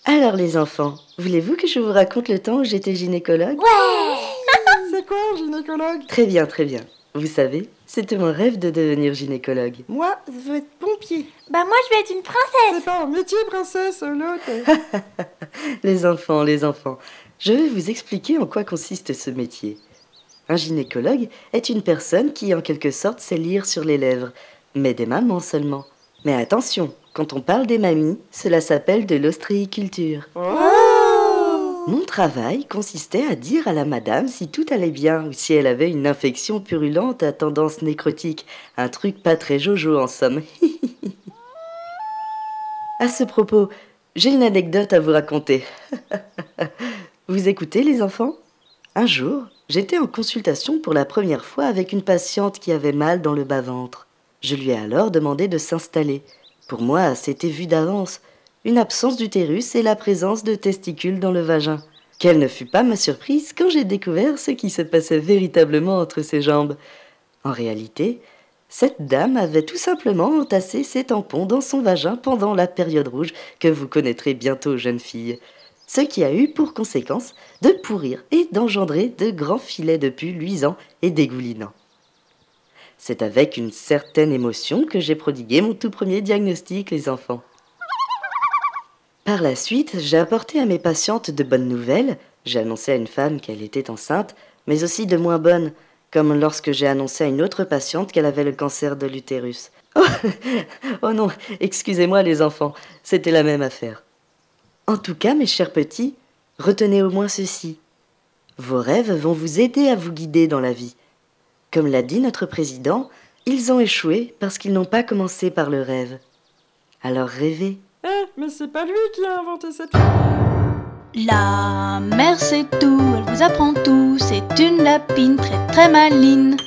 Alors les enfants, voulez-vous que je vous raconte le temps où j'étais gynécologue? Ouais. C'est quoi un gynécologue? Très bien, très bien. Vous savez, c'était mon rêve de devenir gynécologue. Moi, je veux être pompier. Bah moi, je vais être une princesse. C'est pas un métier, princesse, l'autre. Les enfants, je vais vous expliquer en quoi consiste ce métier. Un gynécologue est une personne qui, en quelque sorte, sait lire sur les lèvres, mais des mamans seulement. Mais attention, quand on parle des mamies, cela s'appelle de l'ostréiculture. Mon travail consistait à dire à la madame si tout allait bien ou si elle avait une infection purulente à tendance nécrotique. Un truc pas très jojo en somme. À ce propos, j'ai une anecdote à vous raconter. Vous écoutez les enfants? Un jour, j'étais en consultation pour la première fois avec une patiente qui avait mal dans le bas-ventre. Je lui ai alors demandé de s'installer. Pour moi, c'était vu d'avance. Une absence d'utérus et la présence de testicules dans le vagin. Quelle ne fut pas ma surprise quand j'ai découvert ce qui se passait véritablement entre ses jambes. En réalité, cette dame avait tout simplement entassé ses tampons dans son vagin pendant la période rouge que vous connaîtrez bientôt, jeune fille. Ce qui a eu pour conséquence de pourrir et d'engendrer de grands filets de pus luisants et dégoulinants. C'est avec une certaine émotion que j'ai prodigué mon tout premier diagnostic, les enfants. Par la suite, j'ai apporté à mes patientes de bonnes nouvelles. J'ai annoncé à une femme qu'elle était enceinte, mais aussi de moins bonnes, comme lorsque j'ai annoncé à une autre patiente qu'elle avait le cancer de l'utérus. Oh non, excusez-moi les enfants, c'était la même affaire. En tout cas, mes chers petits, retenez au moins ceci. Vos rêves vont vous aider à vous guider dans la vie. Comme l'a dit notre président, ils ont échoué parce qu'ils n'ont pas commencé par le rêve. Alors rêvez. Mais c'est pas lui qui a inventé cette... La mère sait tout, elle vous apprend tout, c'est une lapine très très maline.